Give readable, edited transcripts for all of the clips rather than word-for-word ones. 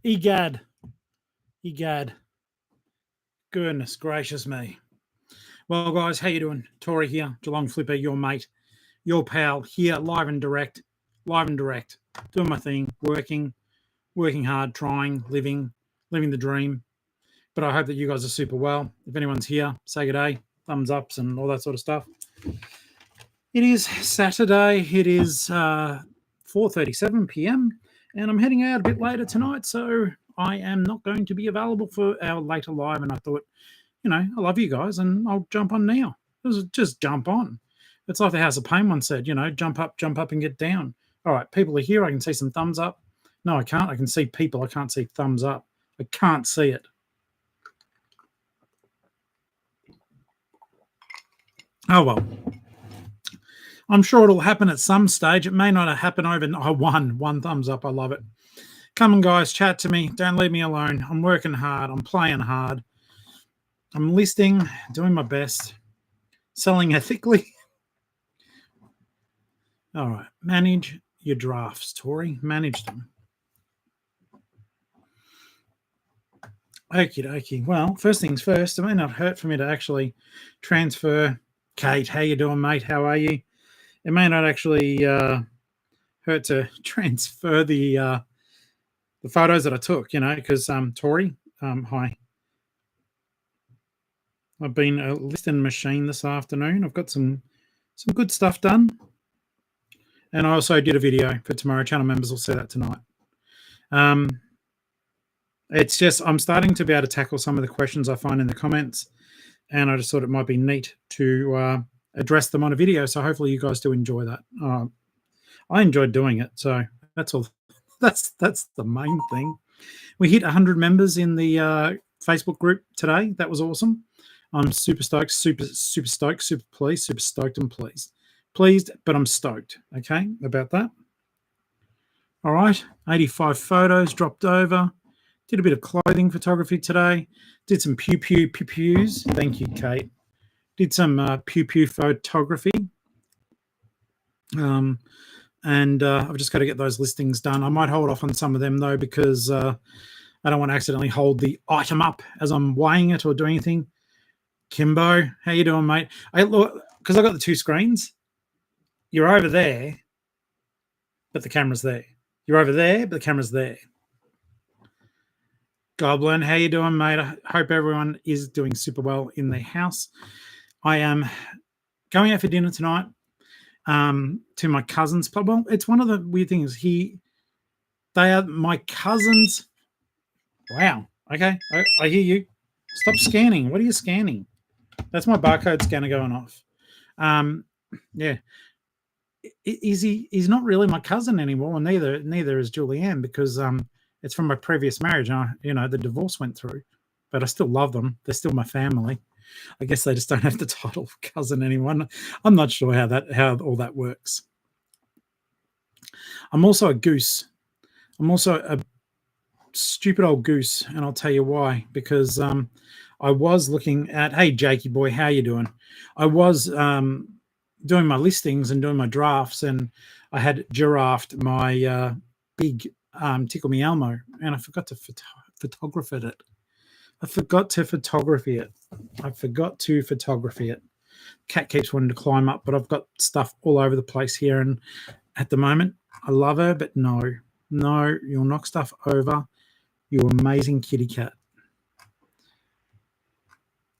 Egad. Egad. Goodness gracious me. Well, guys, how you doing? Tori here, Geelong-Flipper, your mate, your pal, here, live and direct, doing my thing, working hard, trying, living the dream. But I hope that you guys are super well. If anyone's here, say good day, thumbs ups and all that sort of stuff. It is Saturday. It is 4:37 p.m. and I'm heading out a bit later tonight, so I am not going to be available for our later live. And I thought, I love you guys, and I'll jump on now. Just jump on. It's like the House of Pain once said, jump up, and get down. All right, people are here. I can see some thumbs up. No, I can't. I can see people. I can't see thumbs up. I can't see it. Oh, well. I'm sure it'll happen at some stage. It may not happen overnight. Oh, one thumbs up. I love it. Come on, guys, chat to me. Don't leave me alone. I'm working hard. I'm playing hard. I'm listing, doing my best, selling ethically. All right, manage your drafts, Tori. Manage them. Okie dokie. Well, first things first, it may not hurt for me to actually transfer. Kate, how you doing, mate? How are you? It may not actually hurt to transfer the photos that I took, because Tori, hi. I've been a listing machine this afternoon. I've got some good stuff done. And I also did a video for tomorrow. Channel members will see that tonight. It's just I'm starting to be able to tackle some of the questions I find in the comments, and I just thought it might be neat to address them on a video. So hopefully you guys do enjoy that. I enjoyed doing it, so that's all. That's the main thing. We hit 100 members in the Facebook group today. That was awesome. I'm super stoked, super stoked, super pleased, super stoked and pleased. Pleased, but I'm stoked, okay, about that. All right, 85 photos dropped over. Did a bit of clothing photography today. Did some pew-pews. Thank you, Kate. Did some pew-pew photography. And I've just got to get those listings done. I might hold off on some of them, though, because I don't want to accidentally hold the item up as I'm weighing it or doing anything. Kimbo, how you doing, mate? Because I got the two screens. You're over there, but the camera's there. You're over there, but the camera's there. Goblin, how you doing, mate? I hope everyone is doing super well in their house. I am going out for dinner tonight to my cousin's pub. Well, it's one of the weird things. They are my cousins. Wow. Okay, I hear you. Stop scanning. What are you scanning? That's my barcode scanner going off. Yeah. He's not really my cousin anymore, and neither is Julianne, because it's from my previous marriage. And the divorce went through, but I still love them. They're still my family. I guess they just don't have the title of cousin anymore. I'm not sure how all that works. I'm also a goose. I'm also a stupid old goose, and I'll tell you why. Because I was looking at, hey, Jakey boy, how you doing? I was doing my listings and doing my drafts, and I had giraffed my big Tickle Me Elmo, and I forgot to photograph it. I forgot to photography it. Cat keeps wanting to climb up, but I've got stuff all over the place here, and at the moment, I love her, but no, you'll knock stuff over, you amazing kitty cat.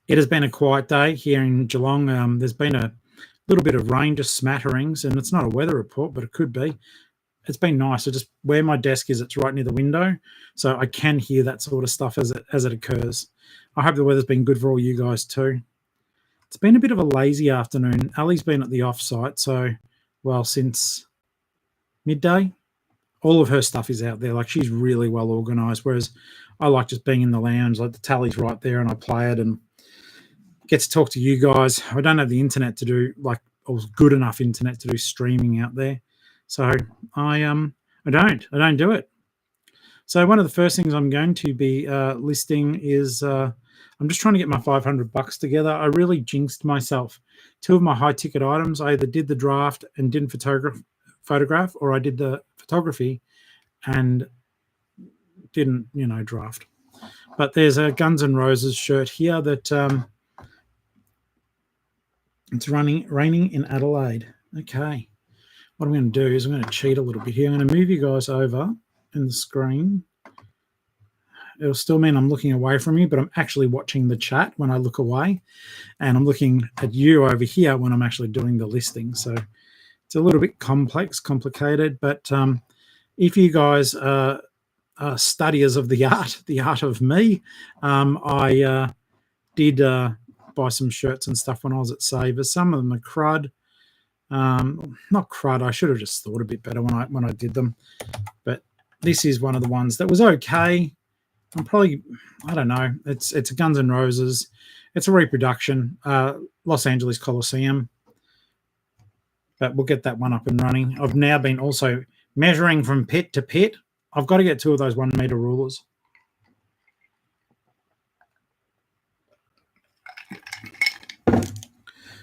It has been a quiet day here in Geelong. There's been a little bit of rain, just smatterings, and it's not a weather report, but it could be. It's been nice. So just where my desk is, it's right near the window, so I can hear that sort of stuff as it occurs. I hope the weather's been good for all you guys too. It's been a bit of a lazy afternoon. Ali's been at the off-site, since midday. All of her stuff is out there. Like, she's really well organised, whereas I like just being in the lounge. Like, the tally's right there, and I play it and get to talk to you guys. I don't have the internet to do, or good enough internet to do streaming out there. So I don't do it. So one of the first things I'm going to be listing is I'm just trying to get my $500 together. I really jinxed myself. Two of my high ticket items, I either did the draft and didn't photograph, or I did the photography and didn't draft. But there's a Guns N' Roses shirt here that it's raining in Adelaide. Okay. What I'm going to do is I'm going to cheat a little bit here. I'm going to move you guys over in the screen. It'll still mean I'm looking away from you, but I'm actually watching the chat when I look away. And I'm looking at you over here when I'm actually doing the listing. So it's a little bit complicated. But if you guys are studiers of the art of me, I did buy some shirts and stuff when I was at Savers. Some of them are crud. Not crud. I should have just thought a bit better when I did them. But this is one of the ones that was okay. I don't know. It's a Guns N' Roses. It's a reproduction. Los Angeles Coliseum. But we'll get that one up and running. I've now been also measuring from pit to pit. I've got to get 2 of those 1 meter rulers.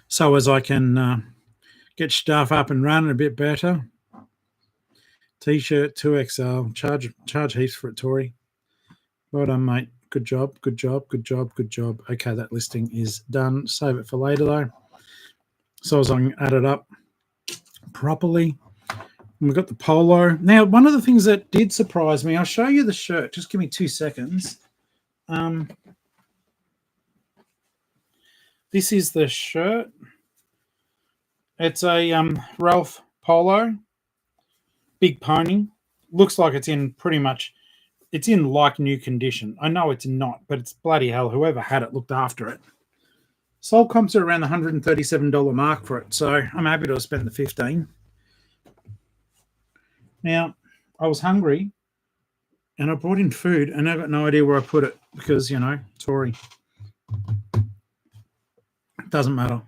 So as I can get stuff up and running a bit better. T-shirt 2XL. Charge heaps for it, Tori. Well done, mate. Good job. Okay, that listing is done. Save it for later, though. So as I can add it up properly. And we've got the polo. Now, one of the things that did surprise me, I'll show you the shirt. Just give me 2 seconds. This is the shirt. It's a Ralph polo. Big pony. Looks like it's in it's in like new condition. I know it's not, but it's bloody hell. Whoever had it looked after it. Sold comps are around the $137 mark for it, so I'm happy to have spent the $15. Now, I was hungry, and I brought in food, and I've got no idea where I put it because, Tory. It doesn't matter.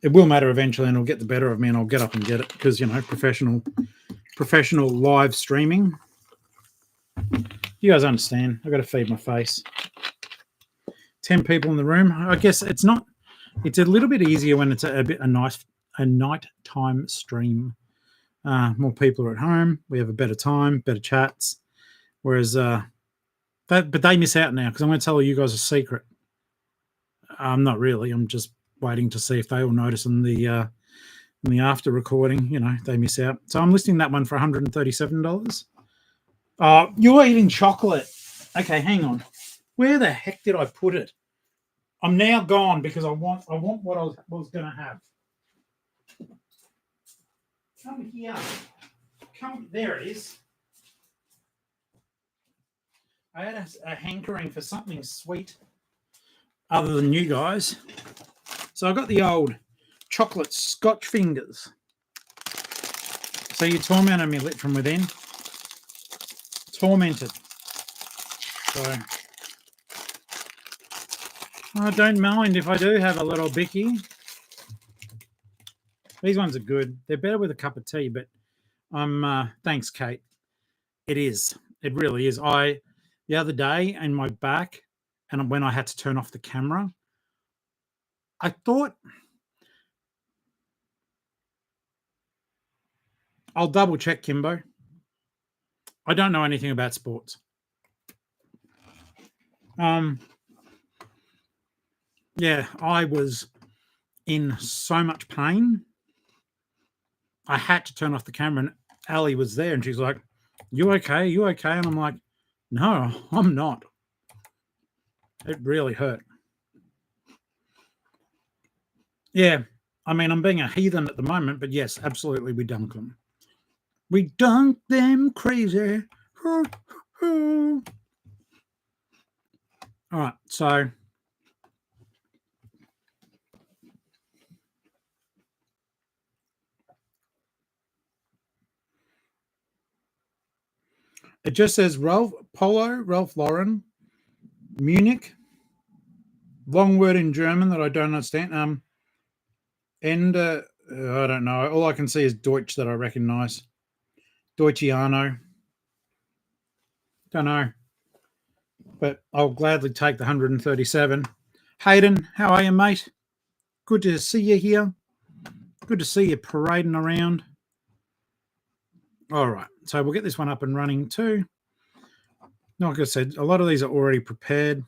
It will matter eventually, and it'll get the better of me, and I'll get up and get it because, professional live streaming. You guys understand. I've got to feed my face. 10 people in the room. I guess it's a little bit easier when it's a nighttime stream. More people are at home. We have a better time, better chats. Whereas, but they miss out now because I'm going to tell you guys a secret. I'm not really. I'm just waiting to see if they will notice in the after recording. They miss out. So I'm listing that one for $137. You're eating chocolate. Okay, hang on. Where the heck did I put it? I'm now gone because I want what I was going to have. Come here. There it is. I had a hankering for something sweet other than you guys. So I got the old chocolate Scotch fingers. So you tormented me lit from within. Tormented. So I don't mind if I do have a little bicky. These ones are good. They're better with a cup of tea, but thanks, Kate. It is. It really is. The other day in my back, and when I had to turn off the camera, I thought I'll double check, Kimbo. I don't know anything about sports. Yeah, I was in so much pain. I had to turn off the camera, and Ali was there, and she's like, "You okay? You okay?" And I'm like, "No, I'm not." It really hurt. Yeah, I mean, I'm being a heathen at the moment, but yes, absolutely, we dunked them. We dunked them crazy. All right, so it just says Ralph Lauren, Munich. Long word in German that I don't understand. And I don't know. All I can see is Deutsch that I recognize. Deutschiano. Don't know. But I'll gladly take the 137. Hayden, how are you, mate? Good to see you here. Good to see you parading around. All right. So we'll get this one up and running too. like I said, a lot of these are already prepared.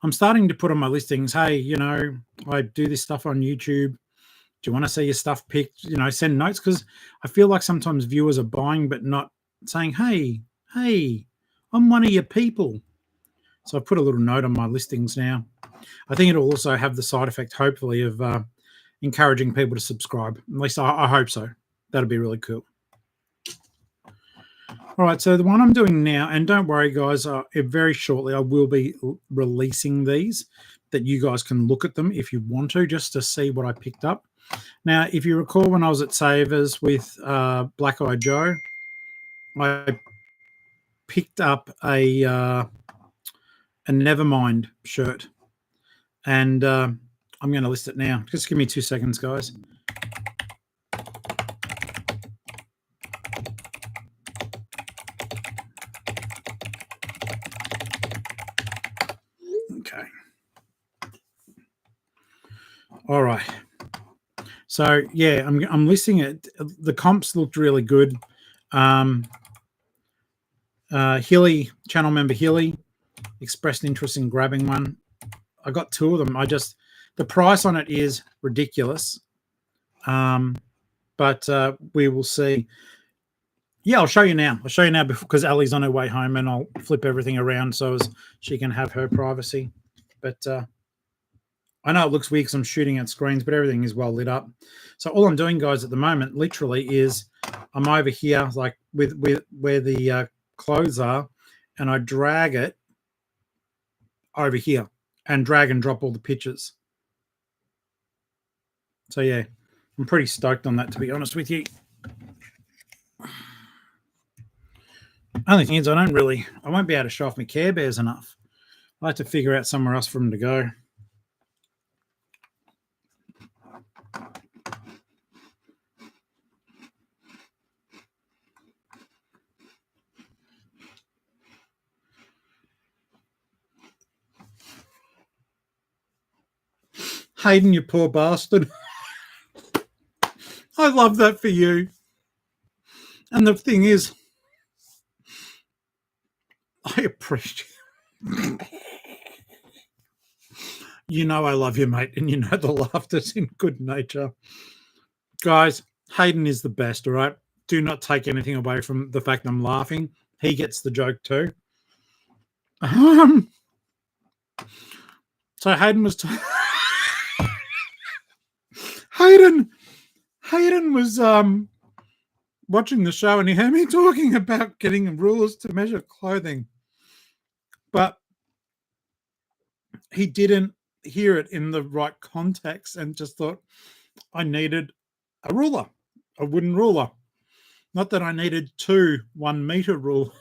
I'm starting to put on my listings, hey, you know, I do this stuff on YouTube. Do you want to see your stuff picked? You know, send notes, because I feel like sometimes viewers are buying but not saying, hey, I'm one of your people. So I put a little note on my listings now. I think it'll also have the side effect, hopefully, of encouraging people to subscribe. At least I hope so. That'd be really cool. All right, so the one I'm doing now, and don't worry, guys, very shortly I will be releasing these that you guys can look at them if you want to, just to see what I picked up. Now, if you recall when I was at Savers with Black Eye Joe, I picked up a Nevermind shirt, and I'm going to list it now. Just give me 2 seconds, guys. Okay. All right. So yeah, I'm listing it. The comps looked really good. Hilly, channel member Hilly, expressed interest in grabbing one. I got 2 of them. The price on it is ridiculous. But we will see. Yeah, I'll show you now. I'll show you now because Ali's on her way home, and I'll flip everything around so as she can have her privacy. But I know it looks weird because I'm shooting at screens, but everything is well lit up. So all I'm doing, guys, at the moment, literally, is I'm over here, like with where the clothes are, and I drag it over here and drag and drop all the pictures. So yeah, I'm pretty stoked on that, to be honest with you. Only thing is, I won't be able to show off my Care Bears enough. I'll have to figure out somewhere else for them to go. Hayden, you poor bastard. I love that for you. And the thing is, I appreciate you know I love you, mate, and you know the laughter's in good nature. Guys, Hayden is the best, all right? Do not take anything away from the fact I'm laughing. He gets the joke too. So Hayden was Hayden was watching the show, and he heard me talking about getting rulers to measure clothing, but he didn't hear it in the right context and just thought I needed a ruler, a wooden ruler. Not that I needed 2 1-meter rulers.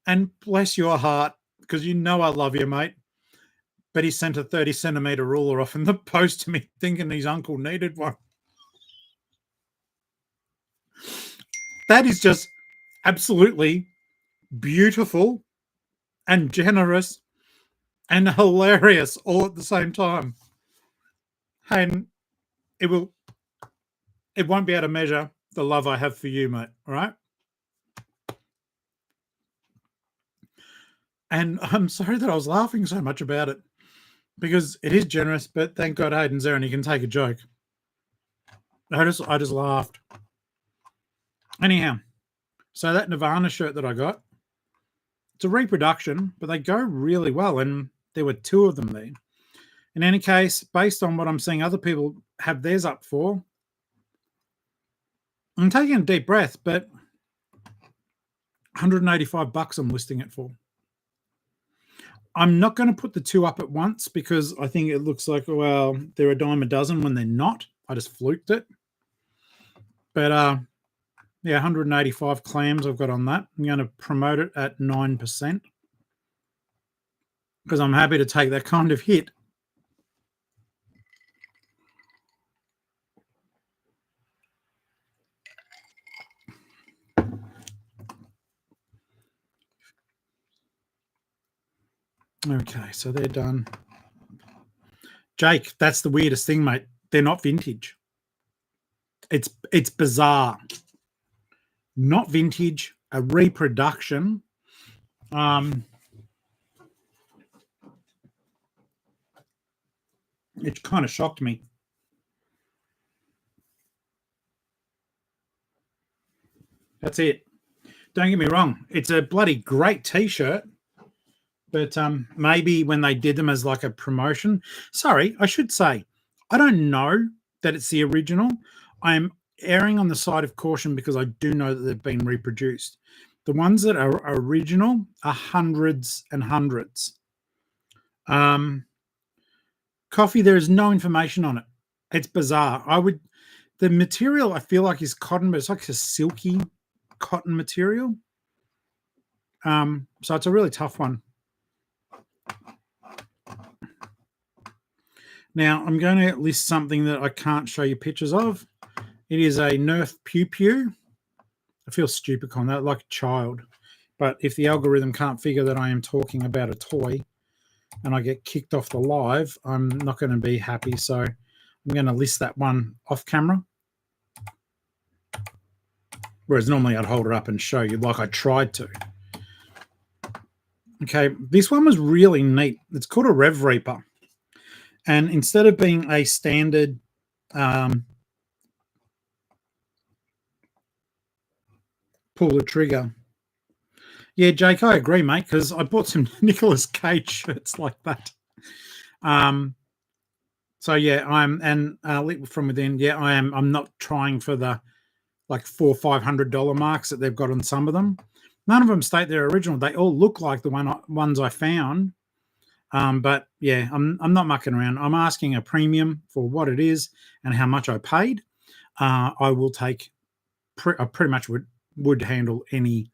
And bless your heart, because you know I love you, mate, but he sent a 30-centimeter ruler off in the post to me thinking his uncle needed one. That is just absolutely beautiful and generous and hilarious all at the same time. And it won't be able to measure the love I have for you, mate, all right? And I'm sorry that I was laughing so much about it, because it is generous, but thank God Hayden's there and he can take a joke. I just laughed. Anyhow, so that Nirvana shirt that I got, it's a reproduction, but they go really well, and there were 2 of them there. In any case, based on what I'm seeing other people have theirs up for, I'm taking a deep breath, but $185 I'm listing it for. I'm not going to put the 2 up at once because I think it looks like, well, they're a dime a dozen when they're not. I just fluked it. But yeah, 185 clams I've got on that. I'm going to promote it at 9% because I'm happy to take that kind of hit. Okay, so they're done. Jake, that's the weirdest thing, mate. They're not vintage. It's bizarre. not vintage, a reproduction. It kind of shocked me. That's it. Don't get me wrong. It's a bloody great T-shirt. But maybe when they did them as like a promotion. Sorry, I should say, I don't know that it's the original. I'm erring on the side of caution because I do know that they've been reproduced. The ones that are original are hundreds and hundreds. Coffee, there is no information on it. It's bizarre. The material I feel like is cotton, but it's like a silky cotton material. So it's a really tough one. Now, I'm going to list something that I can't show you pictures of. It is a Nerf Pew Pew. I feel stupid calling that, like a child. But if the algorithm can't figure that I am talking about a toy and I get kicked off the live, I'm not going to be happy. So I'm going to list that one off camera. Whereas normally I'd hold it up and show you like I tried to. Okay, this one was really neat. It's called a Rev Reaper. And instead of being a standard pull the trigger. Yeah, Jake, I agree, mate, because I bought some Nicolas Cage shirts like that. So yeah, Lit from Within. Yeah, I am. I'm not trying for the like $400 or $500 marks that they've got on some of them. None of them state they're original. They all look like the ones I found. But yeah, I'm not mucking around. I'm asking a premium for what it is and how much I paid. I will take. I pretty much would handle any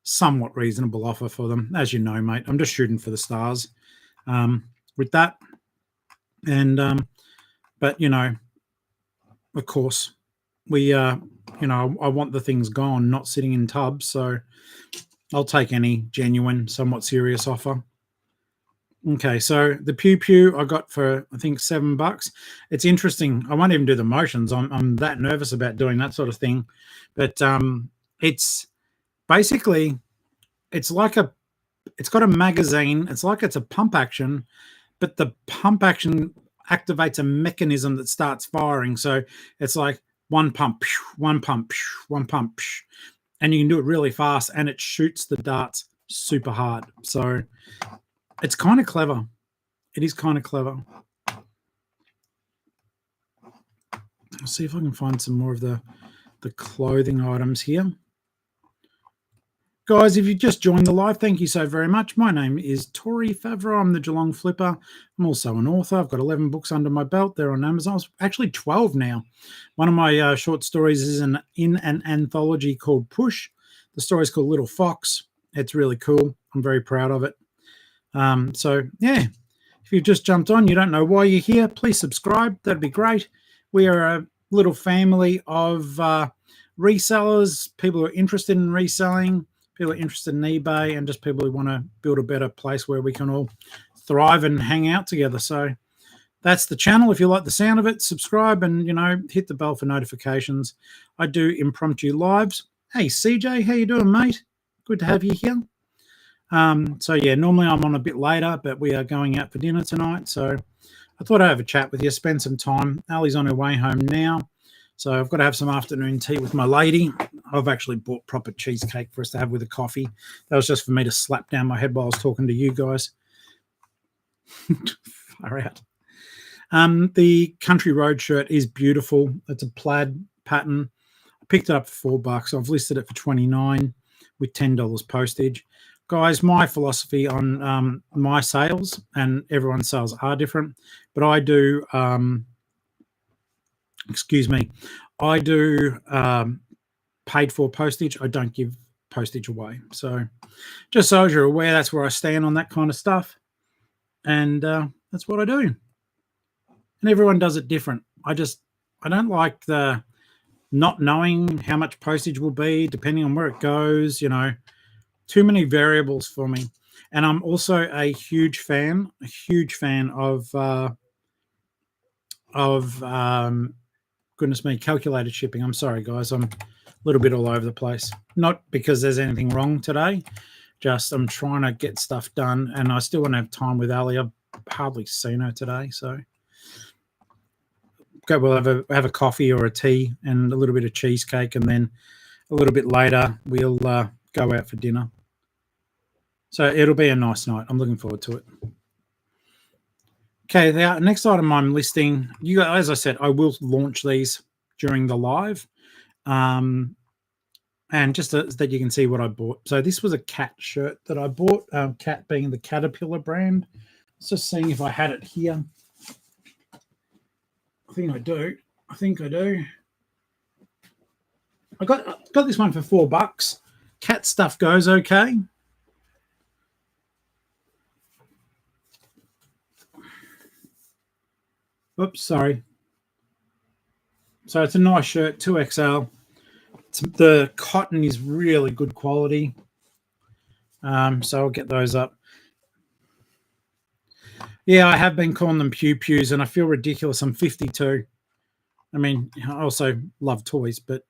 somewhat reasonable offer for them, as you know, mate. I'm just shooting for the stars with that. And but you know, of course, we I want the things gone, not sitting in tubs. So I'll take any genuine, somewhat serious offer. Okay, so the Pew Pew I got for I think $7. It's interesting. I won't even do the motions. I'm that nervous about doing that sort of thing, but it's basically it's got a magazine. It's like it's a pump action, but the pump action activates a mechanism that starts firing. So it's like one pump, one pump, one pump, and you can do it really fast, and it shoots the darts super hard. So it's kind of clever. It is kind of clever. I'll see if I can find some more of the clothing items here. Guys, if you just joined the live, thank you so very much. My name is Tori Favreau. I'm the Geelong-Flipper. I'm also an author. I've got 11 books under my belt. They're on Amazon. Actually 12 now. One of my short stories is in an anthology called Push. The story's called Little Fox. It's really cool. I'm very proud of it. So, yeah, if you've just jumped on, you don't know why you're here, please subscribe. That'd be great. We are a little family of resellers, people who are interested in reselling, people who are interested in eBay, and just people who want to build a better place where we can all thrive and hang out together. So that's the channel. If you like the sound of it, subscribe and, hit the bell for notifications. I do impromptu lives. Hey, CJ, how you doing, mate? Good to have you here. So yeah, normally I'm on a bit later, but we are going out for dinner tonight. So I thought I'd have a chat with you, spend some time. Ali's on her way home now. So I've got to have some afternoon tea with my lady. I've actually bought proper cheesecake for us to have with a coffee. That was just for me to slap down my head while I was talking to you guys. Far out. The Country Road shirt is beautiful. It's a plaid pattern. I picked it up for $4. I've listed it for $29 with $10 postage. Guys, my philosophy on my sales, and everyone's sales are different, but I do, I do paid for postage. I don't give postage away. So just so as you're aware, that's where I stand on that kind of stuff. And that's what I do. And everyone does it different. I don't like the not knowing how much postage will be, depending on where it goes, too many variables for me. And I'm also a huge fan of goodness me, calculated shipping. I'm sorry, guys. I'm a little bit all over the place. Not because there's anything wrong today. Just I'm trying to get stuff done, and I still want to have time with Ali. I've hardly seen her today, so we'll have a coffee or a tea and a little bit of cheesecake, and then a little bit later we'll go out for dinner. So it'll be a nice night. I'm looking forward to it. Okay, the next item I'm listing, as I said, I will launch these during the live. And just so that you can see what I bought. So this was a cat shirt that I bought, cat being the Caterpillar brand. Just seeing if I had it here. I think I do. I got this one for $4. Cat stuff goes okay. Oops, sorry. So it's a nice shirt, 2XL. The cotton is really good quality. So I'll get those up. Yeah, I have been calling them pew-pews, and I feel ridiculous. I'm 52. I mean, I also love toys, but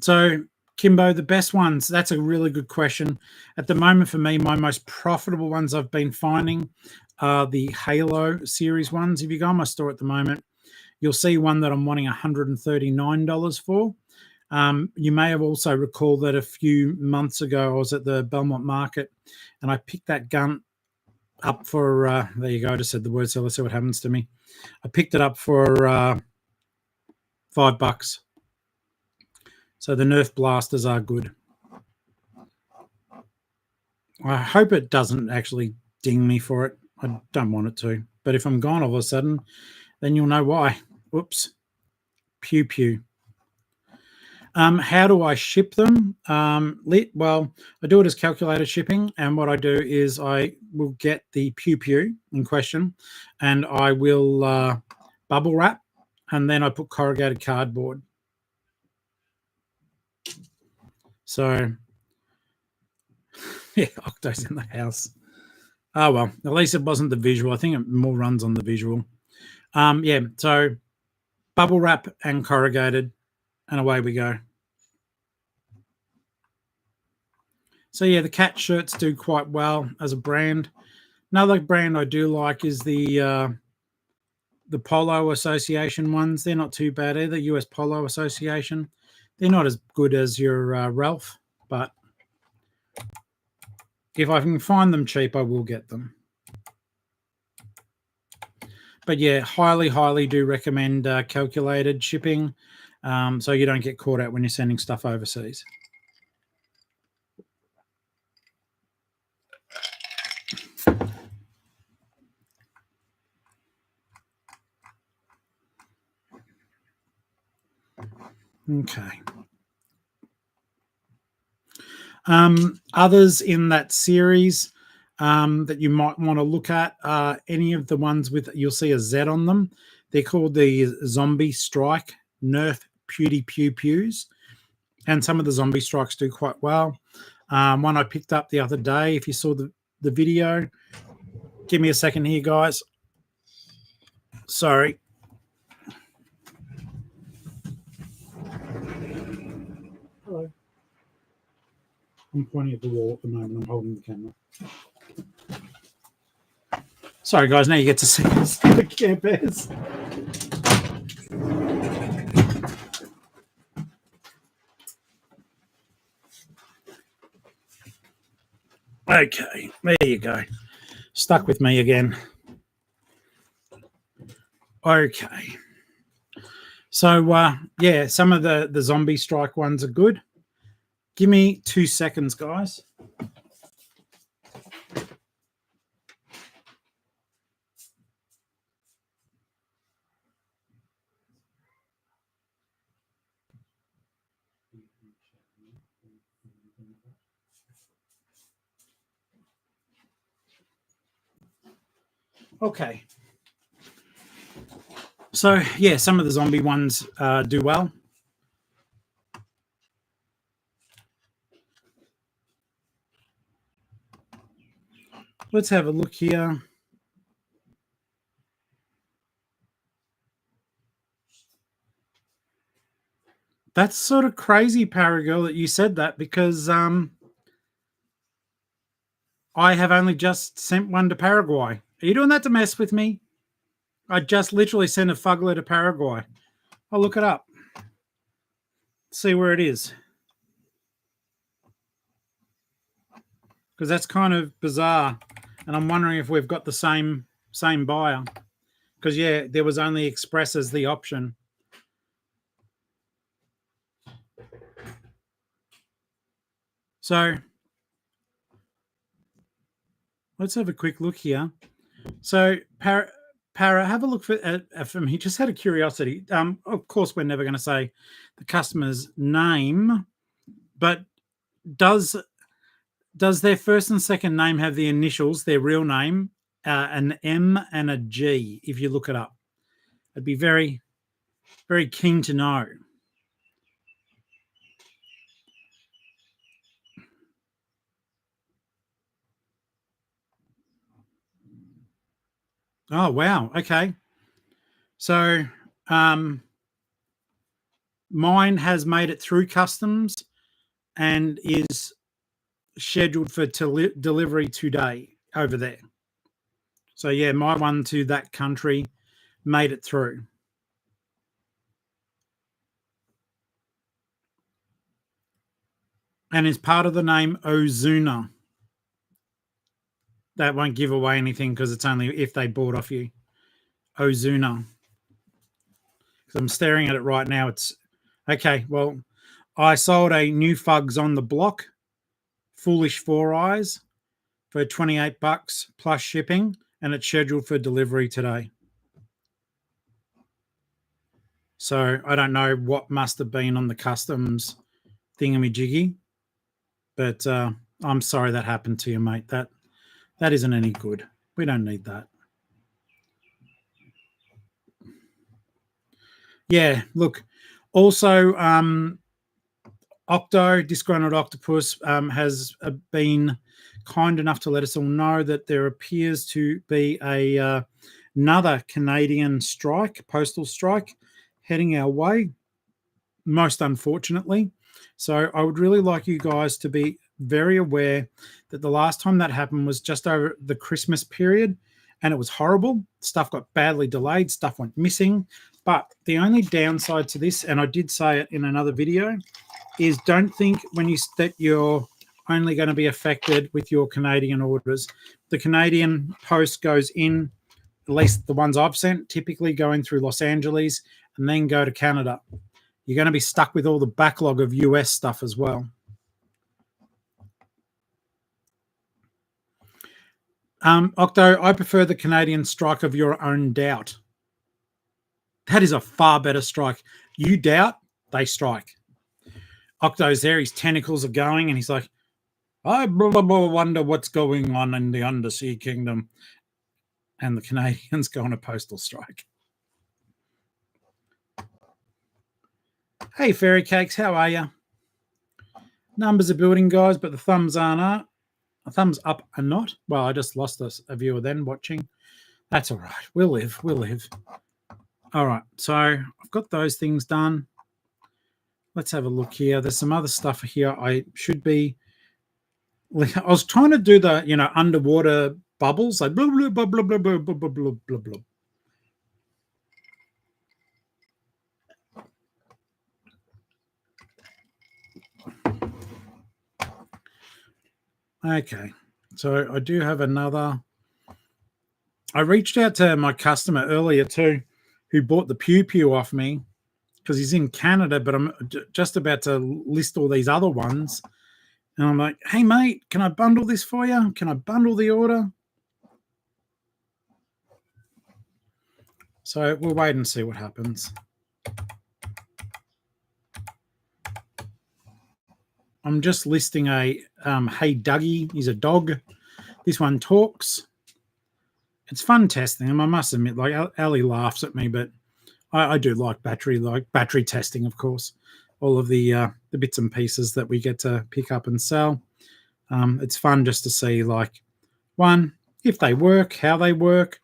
so Kimbo, the best ones, that's a really good question. At the moment for me, my most profitable ones I've been finding are the Halo series ones. If you go on my store at the moment, you'll see one that I'm wanting $139 for. You may have also recalled that a few months ago I was at the Belmont Market and I picked that gun up for, there you go, I just said the word, so let's see what happens to me. I picked it up for $5. So the Nerf blasters are good. I hope it doesn't actually ding me for it. I don't want it to. But if I'm gone all of a sudden, then you'll know why. Whoops. Pew pew. How do I ship them? Well, I do it as calculated shipping, and what I do is I will get the pew pew in question, and I will bubble wrap, and then I put corrugated cardboard. So, yeah, Octo's in the house. Oh, well, at least it wasn't the visual. I think it more runs on the visual. Yeah, so bubble wrap and corrugated, and away we go. So, yeah, the cat shirts do quite well as a brand. Another brand I do like is the Polo Association ones. They're not too bad either, US Polo Association. They're not as good as your Ralph, but if I can find them cheap, I will get them. But yeah, highly, highly do recommend calculated shipping so you don't get caught out when you're sending stuff overseas. Okay. Others in that series that you might want to look at are any of the ones with, you'll see a Z on them. They're called the Zombie Strike Nerf Pewdy Pew Pews. And some of the Zombie Strikes do quite well. One I picked up the other day, if you saw the video. Give me a second here, guys. Sorry. Hello. I'm pointing at the wall at the moment. I'm holding the camera. Sorry, guys. Now you get to see the Care Bears. Okay, there you go. Stuck with me again. Okay. So, yeah, some of the Zombie Strike ones are good. Give me 2 seconds, guys. Okay. So, yeah, some of the zombie ones do well. Let's have a look here. That's sort of crazy, Paragirl, that you said that, because I have only just sent one to Paraguay. Are you doing that to mess with me? I just literally sent a fuggler to Paraguay. I'll look it up. See where it is. Because that's kind of bizarre. And I'm wondering if we've got the same buyer. Because, yeah, there was only Express as the option. So let's have a quick look here. So, Para, have a look for me. Just out of curiosity. Of course, we're never going to say the customer's name, but does their first and second name have the initials, their real name, an M and a G? If you look it up, I'd be very, very keen to know. Oh, wow. Okay. So mine has made it through customs and is scheduled for delivery today over there. So, yeah, my one to that country made it through. And is part of the name Ozuna. That won't give away anything because it's only if they bought off you. Ozuna. Because I'm staring at it right now. It's okay. Well, I sold a new Fugs on the block, Foolish Four Eyes, for $28 plus shipping, and it's scheduled for delivery today. So I don't know what must have been on the customs thingamajiggy, but I'm sorry that happened to you, mate. That isn't any good. We don't need that. Yeah, look. Also, Octo, Disgruntled Octopus, has been kind enough to let us all know that there appears to be another Canadian strike, postal strike, heading our way, most unfortunately. So I would really like you guys to be very aware that the last time that happened was just over the Christmas period, and it was horrible. Stuff got badly delayed, stuff went missing. But the only downside to this, and I did say it in another video, is don't think that you're only going to be affected with your Canadian orders. The Canadian post goes in, at least the ones I've sent, typically going through Los Angeles and then go to Canada. You're going to be stuck with all the backlog of US stuff as well. Octo, I prefer the Canadian strike of your own doubt. That is a far better strike. You doubt, they strike. Octo's there, his tentacles are going, and he's like, I wonder what's going on in the Undersea Kingdom. And the Canadians go on a postal strike. Hey, Fairy Cakes, how are you? Numbers are building, guys, but the thumbs aren't. Thumbs up are not. Well, I just lost a viewer then watching. That's all right. We'll live. All right, so I've got those things done. Let's have a look here. There's some other stuff here I should be. I was trying to do the, underwater bubbles, like blah, blah, blah, blah, blah, blah, blah, blah, blah, blah. Okay, so I do have another. I reached out to my customer earlier too, who bought the Pew Pew off me because he's in Canada, but I'm just about to list all these other ones. And I'm like, hey, mate, can I bundle this for you? Can I bundle the order? So we'll wait and see what happens. I'm just listing a Hey Dougie. He's a dog. This one talks. It's fun testing him, I must admit. Like, Ali laughs at me, but I do like battery testing, of course. All of the bits and pieces that we get to pick up and sell. It's fun just to see, like, one, if they work, how they work.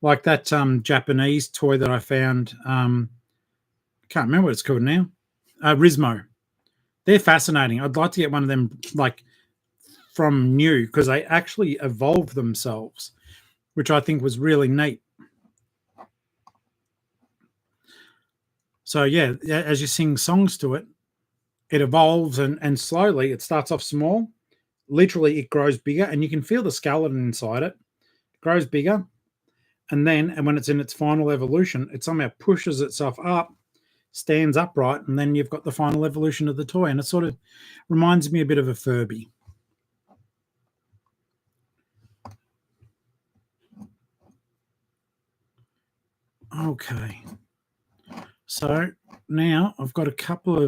Like that Japanese toy that I found. I can't remember what it's called now. Rismo. They're fascinating. I'd like to get one of them like from new because they actually evolve themselves, which I think was really neat. So yeah, as you sing songs to it, it evolves and slowly it starts off small. Literally, it grows bigger, and you can feel the skeleton inside it. It grows bigger, and when it's in its final evolution, it somehow pushes itself up, stands upright, and then you've got the final evolution of the toy. And it sort of reminds me a bit of a Furby. Okay, so now I've got a couple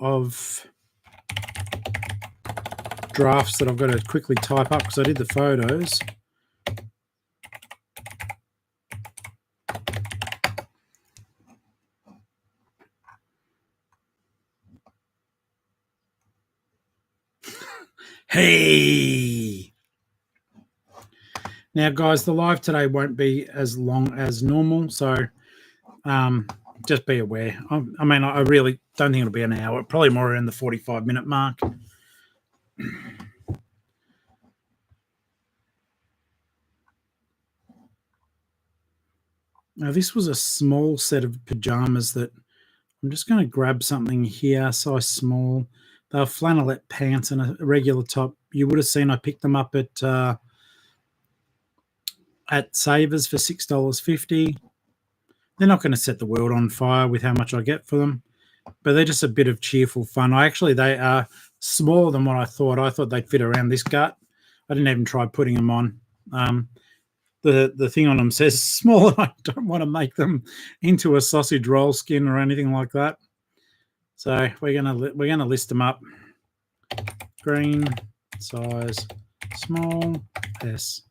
of drafts that I've got to quickly type up because I did the photos. Hey! Now, guys, the live today won't be as long as normal, so just be aware. I really don't think it'll be an hour, probably more around the 45-minute mark. Now, this was a small set of pajamas that I'm just going to grab something here, size small. They were flannelette pants and a regular top. You would have seen I picked them up at Savers for $6.50. They're not going to set the world on fire with how much I get for them, but they're just a bit of cheerful fun. They are smaller than what I thought. I thought they'd fit around this gut. I didn't even try putting them on. The thing on them says small, and I don't want to make them into a sausage roll skin or anything like that. So we're gonna list them up. Green, size, small, S.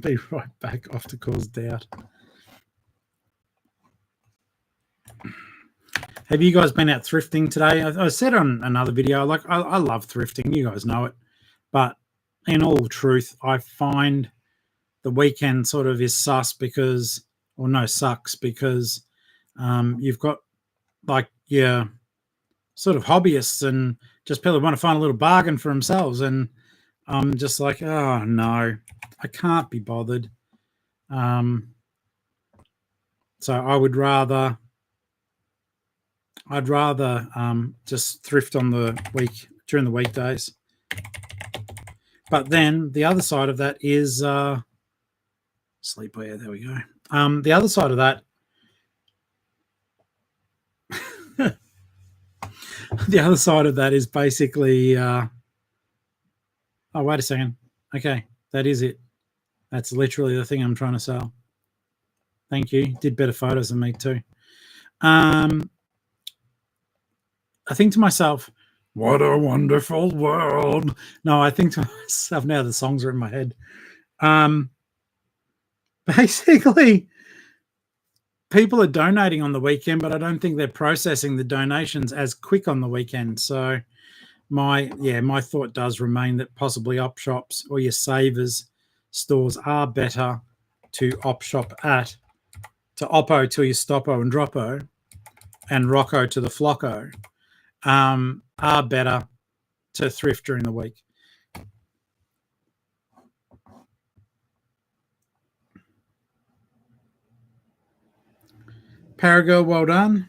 Be right back off to cause doubt. Have you guys been out thrifting today? I said on another video, like I love thrifting. You guys know it. But in all truth, I find the weekend sort of is sucks because you've got like your sort of hobbyists and just people want to find a little bargain for themselves. And I'm just like, oh no, I can't be bothered. So I'd rather just thrift on the week during the weekdays. But then the other side of that is sleepwear. There we go. The other side of that, is basically. Oh, wait a second. Okay, that is it. That's literally the thing I'm trying to sell. Thank you. Did better photos than me too. I think to myself, what a wonderful world. No, I think to myself, now the songs are in my head. Basically, people are donating on the weekend, but I don't think they're processing the donations as quick on the weekend. So my thought does remain that possibly op shops or your savers stores are better to op shop at, to oppo to your stoppo and droppo, and rocco to the flocco, are better to thrift during the week. Paragirl, well done.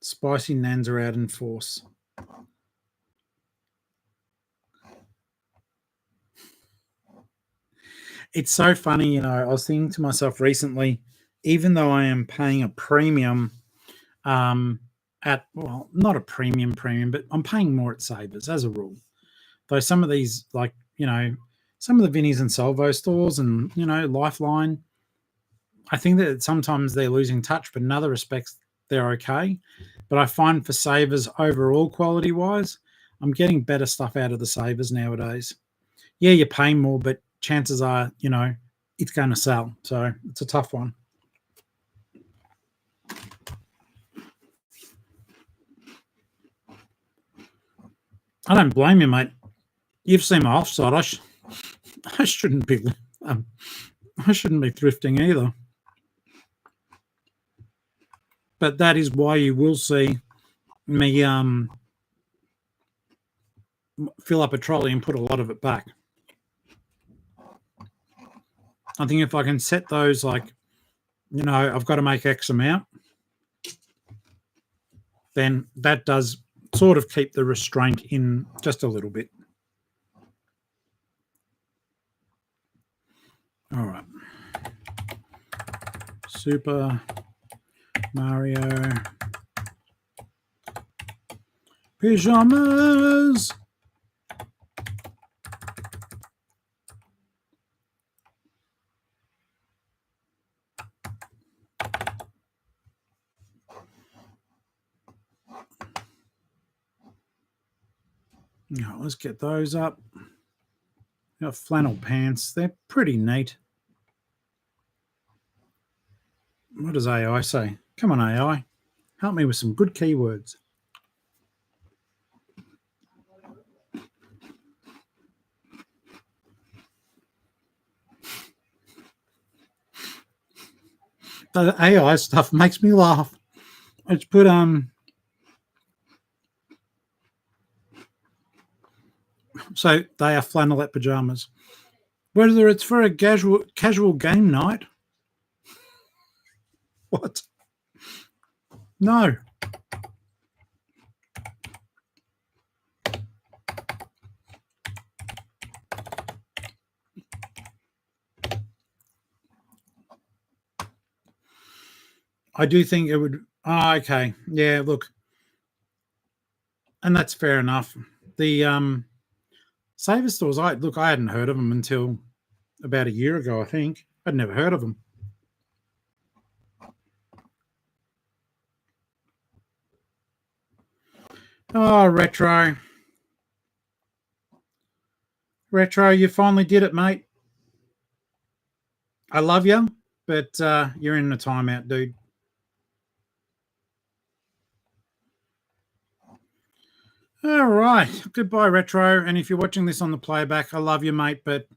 Spicy nans are out in force. It's so funny, I was thinking to myself recently, even though I am paying a premium not a premium, but I'm paying more at Savers as a rule. Though some of these, like, some of the Vinnies and Salvo stores and, Lifeline, I think that sometimes they're losing touch, but in other respects, they're okay. But I find for Savers overall, quality-wise, I'm getting better stuff out of the Savers nowadays. Yeah, you're paying more, but chances are, it's going to sell. So it's a tough one. I don't blame you, mate. You've seen my offside. I shouldn't be I shouldn't be thrifting either. But that is why you will see me fill up a trolley and put a lot of it back. I think if I can set those, like, I've got to make X amount, then that does sort of keep the restraint in just a little bit. All right. Super Mario Pyjamas. Now, let's get those up. Got flannel pants. They're pretty neat. What does AI say? Come on, AI. Help me with some good keywords. The AI stuff makes me laugh. Let's put so they are flannelette pajamas. Whether it's for a casual game night. What? No. I do think it would. Oh, okay. Yeah, look. And that's fair enough. The Saver stores, I hadn't heard of them until about a year ago, I think. I'd never heard of them. Oh, Retro. Retro, you finally did it, mate. I love you, but you're in the timeout, dude. All right. Goodbye, Retro. And if you're watching this on the playback, I love you, mate. But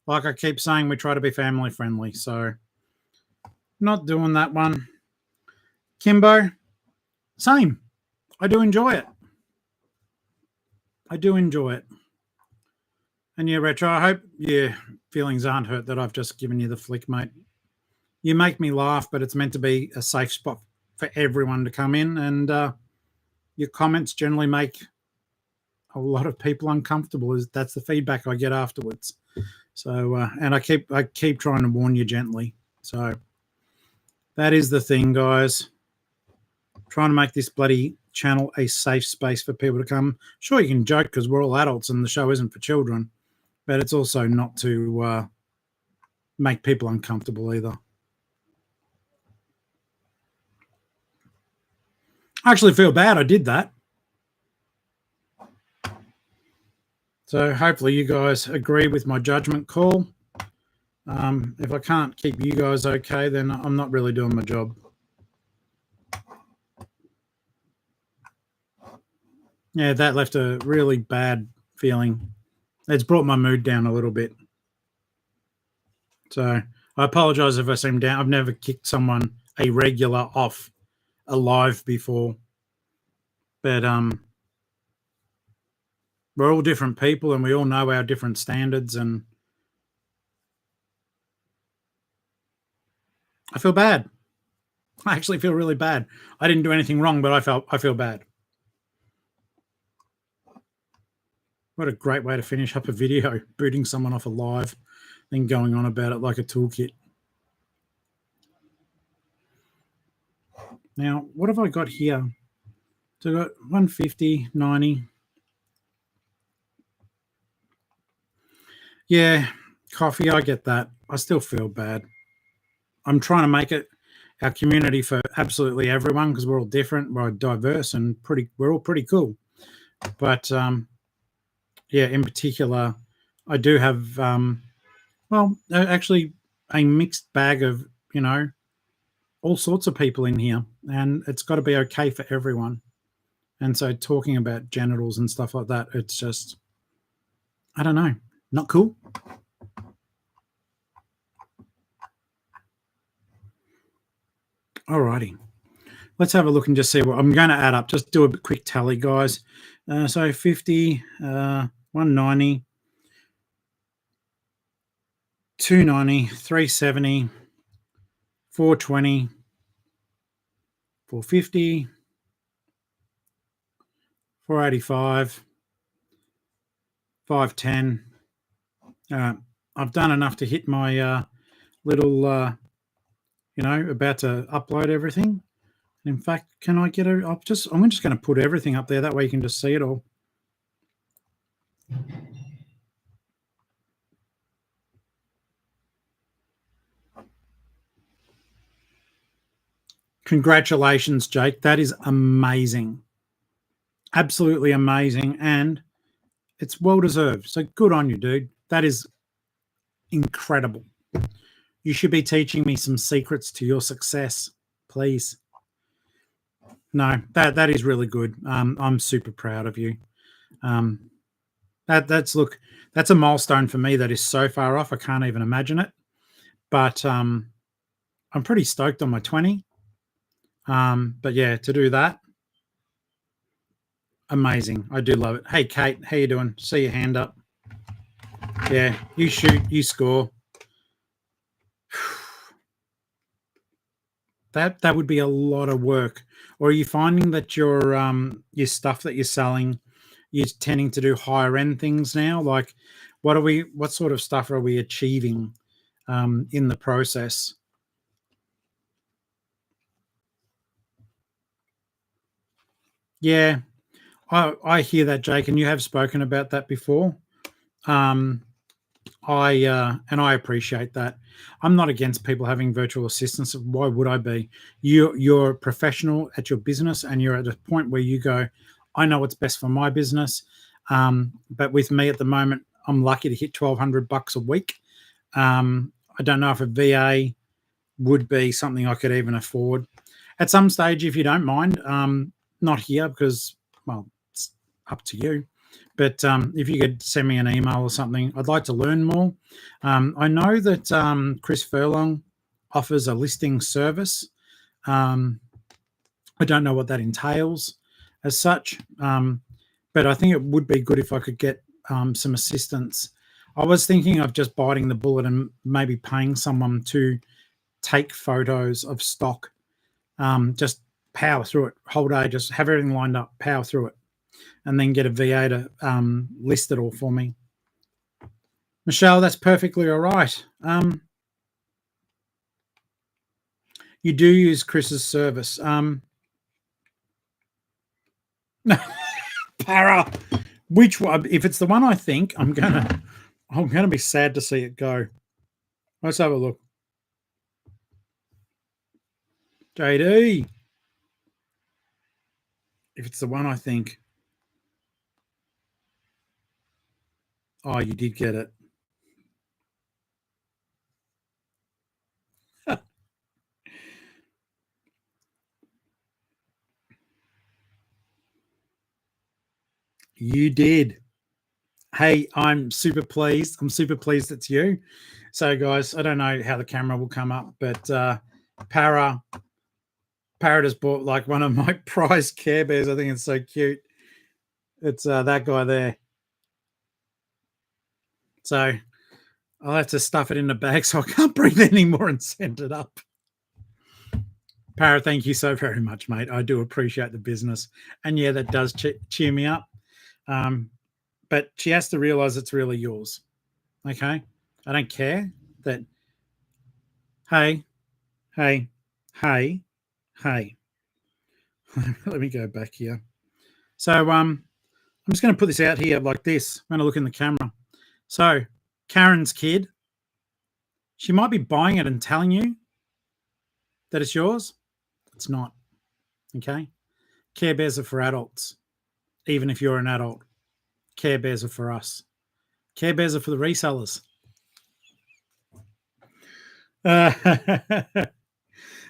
like I keep saying, we try to be family friendly. So not doing that one. Kimbo, same. I do enjoy it. I do enjoy it. And yeah, Retro, I hope your feelings aren't hurt that I've just given you the flick, mate. You make me laugh, but it's meant to be a safe spot for everyone to come in. And your comments generally make a lot of people uncomfortable. That's the feedback I get afterwards. So, and I keep trying to warn you gently. So that is the thing, guys. Trying to make this bloody channel a safe space for people to come. Sure, you can joke because we're all adults and the show isn't for children, but it's also not to make people uncomfortable either. I actually feel bad I did that. So hopefully you guys agree with my judgment call. If I can't keep you guys okay, then I'm not really doing my job. Yeah, that left a really bad feeling. It's brought my mood down a little bit. So I apologize if I seem down. I've never kicked someone, a regular, off a live before. But we're all different people and we all know our different standards, and I feel bad. I actually feel really bad. I didn't do anything wrong, but I feel bad. What a great way to finish up a video, booting someone off a live, then going on about it like a toolkit. Now, what have I got here? So I got 150, 90. Yeah, coffee, I get that. I still feel bad. I'm trying to make it our community for absolutely everyone because we're all different, we're diverse, and we're all pretty cool. But yeah, in particular, I do have actually a mixed bag of all sorts of people in here, and it's got to be okay for everyone. And so talking about genitals and stuff like that, it's just I don't know. Not cool. Alrighty. Let's have a look and just see what I'm going to add up. Just do a quick tally, guys. So 50, 190, 290, 370, 420, 450, 485, 510. I've done enough to hit my little, about to upload everything. In fact, can I get a? I'm just going to put everything up there. That way you can just see it all. Congratulations, Jake. That is amazing. Absolutely amazing. And it's well deserved. So good on you, dude. That is incredible. You should be teaching me some secrets to your success, please. No, that is really good. I'm super proud of you. That's a milestone for me that is so far off. I can't even imagine it. But I'm pretty stoked on my 20. But yeah, to do that, amazing. I do love it. Hey, Kate, how you doing? See your hand up. Yeah, you shoot, you score. That would be a lot of work. Or are you finding that your stuff that you're selling, you're tending to do higher end things now? Like, what sort of stuff are we achieving in the process? Yeah, I hear that, Jake, and you have spoken about that before. I appreciate that. I'm not against people having virtual assistants. Why would I be? You're a professional at your business, and you're at a point where you go, I know what's best for my business. But with me at the moment, I'm lucky to hit $1,200 a week. I don't know if a VA would be something I could even afford at some stage, if you don't mind. Not here because, well, it's up to you. But if you could send me an email or something, I'd like to learn more. I know that Chris Furlong offers a listing service. I don't know what that entails as such, but I think it would be good if I could get some assistance. I was thinking of just biting the bullet and maybe paying someone to take photos of stock, just power through it whole day, just have everything lined up, power through it, and then get a VA to list it all for me. Michelle, that's perfectly all right. You do use Chris's service. Para, which one? If it's the one I think, I'm gonna be sad to see it go. Let's have a look. JD, if it's the one I think. Oh, you did get it. You did. Hey, I'm super pleased. I'm super pleased it's you. So, guys, I don't know how the camera will come up, but Para just bought like one of my prized Care Bears. I think it's so cute. It's that guy there. So I'll have to stuff it in the bag so I can't breathe anymore and send it up. Para, thank you so very much, mate. I do appreciate the business. And yeah, that does cheer me up. But she has to realize it's really yours. Okay? I don't care that, hey, hey, hey, hey. Let me go back here. So I'm just going to put this out here like this. I'm going to look in the camera. So Karen's kid, she might be buying it and telling you that it's yours. It's not. Okay? Care Bears are for adults, even if you're an adult. Care Bears are for us. Care Bears are for the resellers.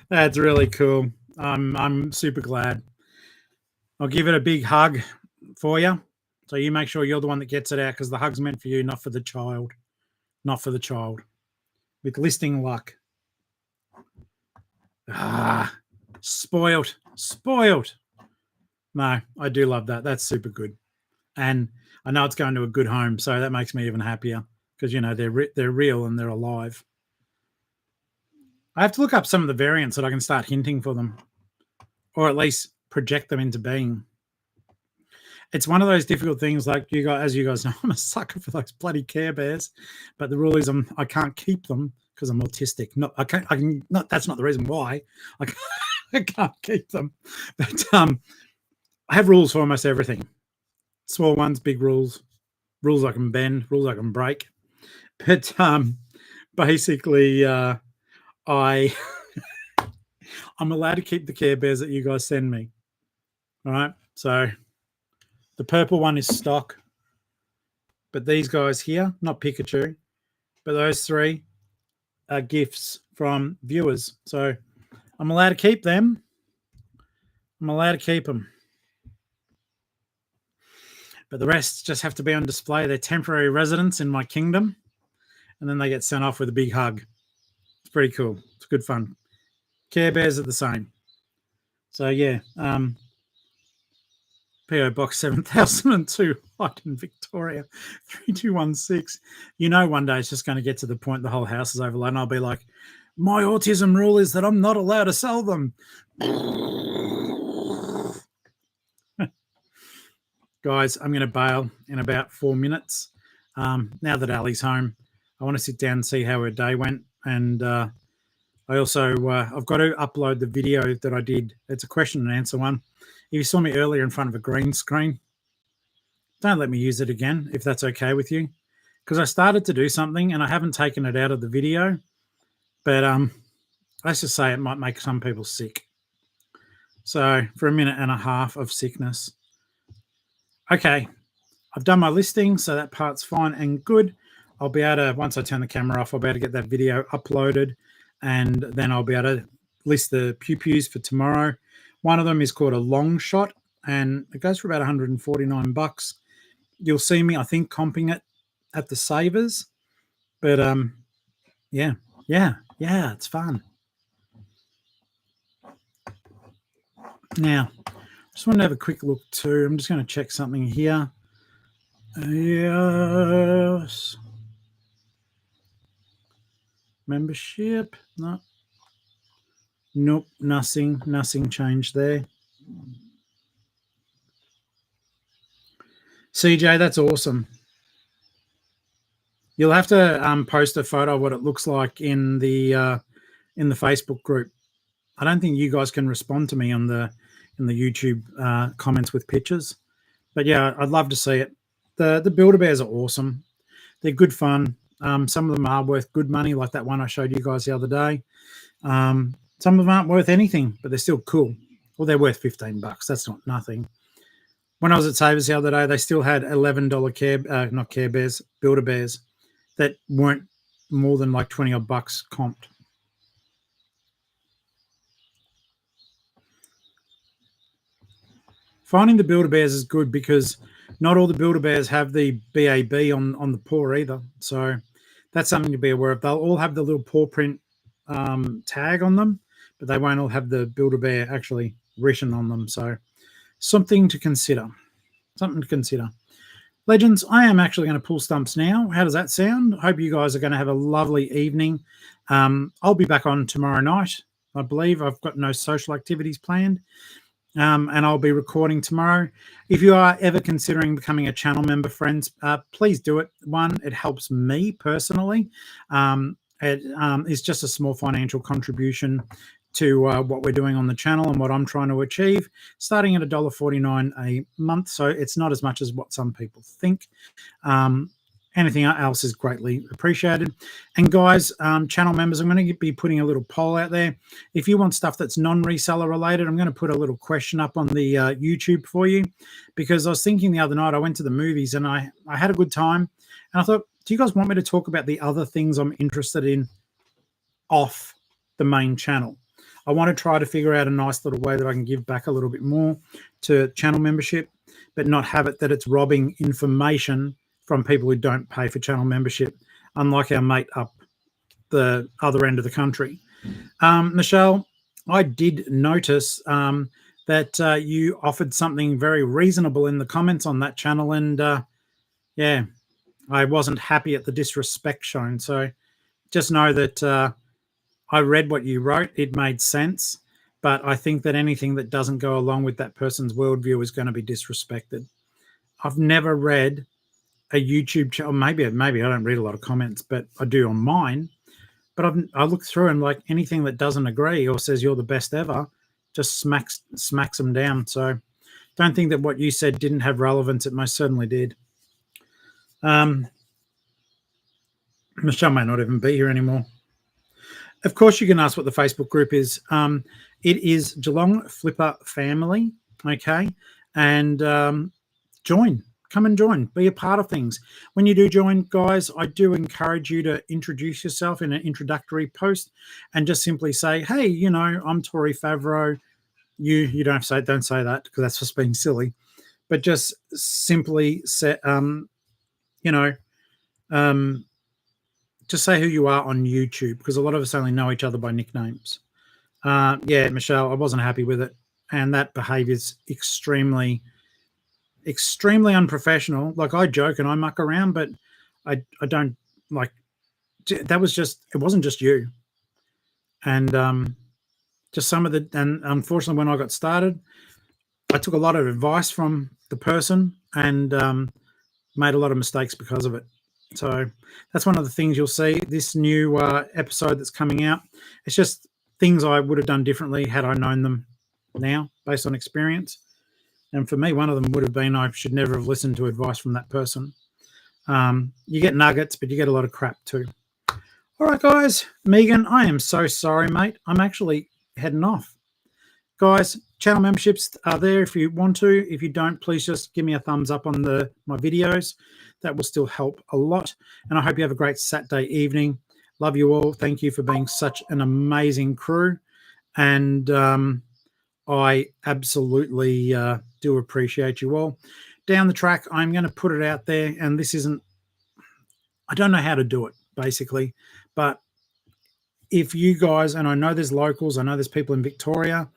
That's really cool. I'm super glad. I'll give it a big hug for you. So you make sure you're the one that gets it out because the hug's meant for you, not for the child. Not for the child. With listing luck. Spoiled. No, I do love that. That's super good. And I know it's going to a good home, so that makes me even happier because, they're real and they're alive. I have to look up some of the variants so that I can start hinting for them or at least project them into being. It's one of those difficult things, like as you guys know, I'm a sucker for those bloody Care Bears. But the rule is I can't keep them because I'm autistic. That's not the reason why. I can't keep them. But I have rules for almost everything. Small ones, big rules. Rules I can bend, rules I can break. But basically, I'm allowed to keep the Care Bears that you guys send me. All right, so the purple one is stock, but these guys here, not Pikachu, but those three are gifts from viewers. So I'm allowed to keep them. I'm allowed to keep them. But the rest just have to be on display. They're temporary residents in my kingdom, and then they get sent off with a big hug. It's pretty cool. It's good fun. Care Bears are the same. So, yeah, PO Box 7002, Hyden, Victoria, 3216. One day it's just going to get to the point the whole house is overloaded, and I'll be like, my autism rule is that I'm not allowed to sell them. Guys, I'm going to bail in about 4 minutes. Now that Ali's home, I want to sit down and see how her day went. And I also, I've got to upload the video that I did. It's a question and answer one. If you saw me earlier in front of a green screen, don't let me use it again, if that's okay with you. Because I started to do something and I haven't taken it out of the video. But let's just say it might make some people sick. So for a minute and a half of sickness. Okay, I've done my listing, so that part's fine and good. I'll be able to, once I turn the camera off, I'll be able to get that video uploaded, and then I'll be able to list the pew-pews for tomorrow. One of them is called a long shot, and it goes for about $149. You'll see me, I think, comping it at the Savers. But, yeah, it's fun. Now, I just want to have a quick look too. I'm just going to check something here. Yes. Membership. No. Nope. Nothing changed there. CJ, that's awesome. You'll have to post a photo of what it looks like in the Facebook group. I don't think you guys can respond to me in the YouTube comments with pictures, but yeah, I'd love to see it. The Build-A-Bears are awesome. They're good fun. Some of them are worth good money, like that one I showed you guys the other day. Some of them aren't worth anything, but they're still cool. Well, they're worth $15. That's not nothing. When I was at Savers the other day, they still had $11 not Care Bears, Build-A-Bears that weren't more than like 20 odd bucks comped. Finding the Build-A-Bears is good because not all the Build-A-Bears have the BAB on the paw either. So that's something to be aware of. They'll all have the little paw print tag on them, but they won't all have the Build-A-Bear actually written on them. So something to consider. Legends, I am actually going to pull stumps now. How does that sound? I hope you guys are going to have a lovely evening. I'll be back on tomorrow night. I believe I've got no social activities planned. And I'll be recording tomorrow. If you are ever considering becoming a channel member, friends, please do it. One, it helps me personally. It is just a small financial contribution to what we're doing on the channel and what I'm trying to achieve, starting at $1.49 a month. So it's not as much as what some people think. Anything else is greatly appreciated. And guys, channel members, I'm going to be putting a little poll out there. If you want stuff that's non-reseller related, I'm going to put a little question up on the YouTube for you, because I was thinking the other night, I went to the movies and I had a good time. And I thought, do you guys want me to talk about the other things I'm interested in off the main channel? I want to try to figure out a nice little way that I can give back a little bit more to channel membership, but not have it that it's robbing information from people who don't pay for channel membership, unlike our mate up the other end of the country. Michelle, I did notice that you offered something very reasonable in the comments on that channel, and yeah, I wasn't happy at the disrespect shown. So just know that I read what you wrote. It made sense, but I think that anything that doesn't go along with that person's worldview is going to be disrespected. I've never read a YouTube channel. Maybe I don't read a lot of comments, but I do on mine. But I look through and like anything that doesn't agree or says you're the best ever, just smacks them down. So don't think that what you said didn't have relevance. It most certainly did. Michelle may not even be here anymore. Of course, you can ask what the Facebook group is. It is Geelong-Flipper family, okay? And join. Come and join. Be a part of things. When you do join, guys, I do encourage you to introduce yourself in an introductory post and just simply say, hey, you know, I'm Tori Favreau. You don't have to say, don't say that because that's just being silly. But just simply say, just say who you are on YouTube, because a lot of us only know each other by nicknames. Yeah, Michelle, I wasn't happy with it. And that behavior is extremely unprofessional. Like, I joke and I muck around, but I don't like, that was just, it wasn't just you. And just some of the, and unfortunately when I got started, I took a lot of advice from the person and made a lot of mistakes because of it. So that's one of the things you'll see this new episode that's coming out. It's just things I would have done differently had I known them now based on experience. And for me, one of them would have been I should never have listened to advice from that person. You get nuggets, but you get a lot of crap too. All right, guys. Megan, I am so sorry, mate. I'm actually heading off. Guys, channel memberships are there if you want to. If you don't, please just give me a thumbs up on my videos. That will still help a lot. And I hope you have a great Saturday evening. Love you all. Thank you for being such an amazing crew. And I absolutely do appreciate you all. Down the track, I'm going to put it out there, and this isn't, I don't know how to do it, basically, but if you guys, and I know there's locals, I know there's people in Victoria,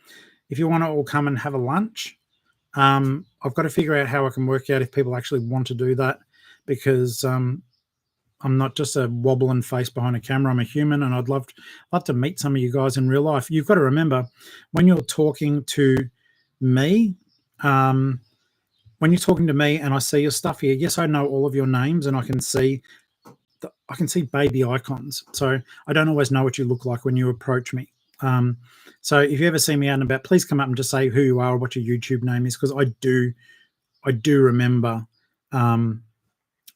if you want to all come and have a lunch, I've got to figure out how I can work out if people actually want to do that, because I'm not just a wobbling face behind a camera. I'm a human, and I'd love to meet some of you guys in real life. You've got to remember, when you're talking to me, and I see your stuff here, yes, I know all of your names, and I can see baby icons. So I don't always know what you look like when you approach me. So if you ever see me out and about, please come up and just say who you are or what your YouTube name is, because I do remember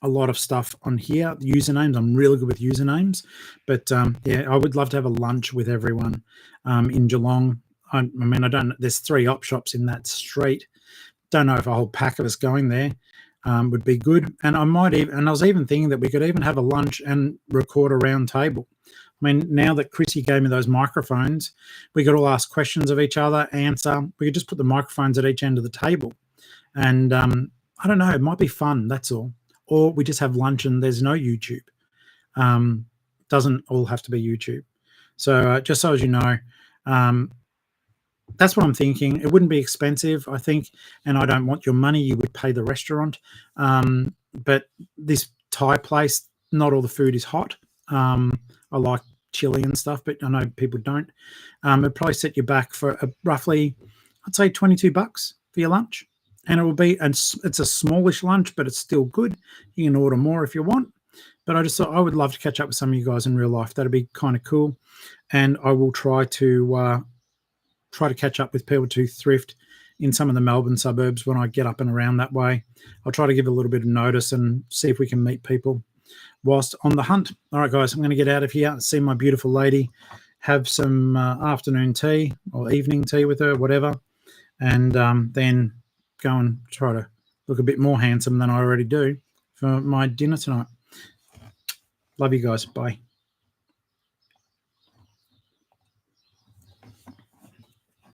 a lot of stuff on here. Usernames, I'm really good with usernames. But yeah, I would love to have a lunch with everyone in Geelong. I mean, there's 3 op shops in that street. Don't know if a whole pack of us going there would be good. And I was even thinking that we could even have a lunch and record a round table. I mean, now that Chrissy gave me those microphones, we could all ask questions of each other, answer. We could just put the microphones at each end of the table. And I don't know, it might be fun, that's all. Or we just have lunch and there's no YouTube. Doesn't all have to be YouTube. So just so as you know, that's what I'm thinking. It wouldn't be expensive, I think, and I don't want your money. You would pay the restaurant. But this Thai place, not all the food is hot. I like chili and stuff, but I know people don't. It'd probably set you back for roughly, I'd say $22 for your lunch. And it will be, and it's a smallish lunch, but it's still good. You can order more if you want. But I just thought I would love to catch up with some of you guys in real life. That'd be kind of cool. And I will try to catch up with people to thrift in some of the Melbourne suburbs when I get up and around that way. I'll try to give a little bit of notice and see if we can meet people whilst on the hunt. All right, guys, I'm going to get out of here, see my beautiful lady, have some afternoon tea or evening tea with her, whatever, and then go and try to look a bit more handsome than I already do for my dinner tonight. Love you guys. Bye.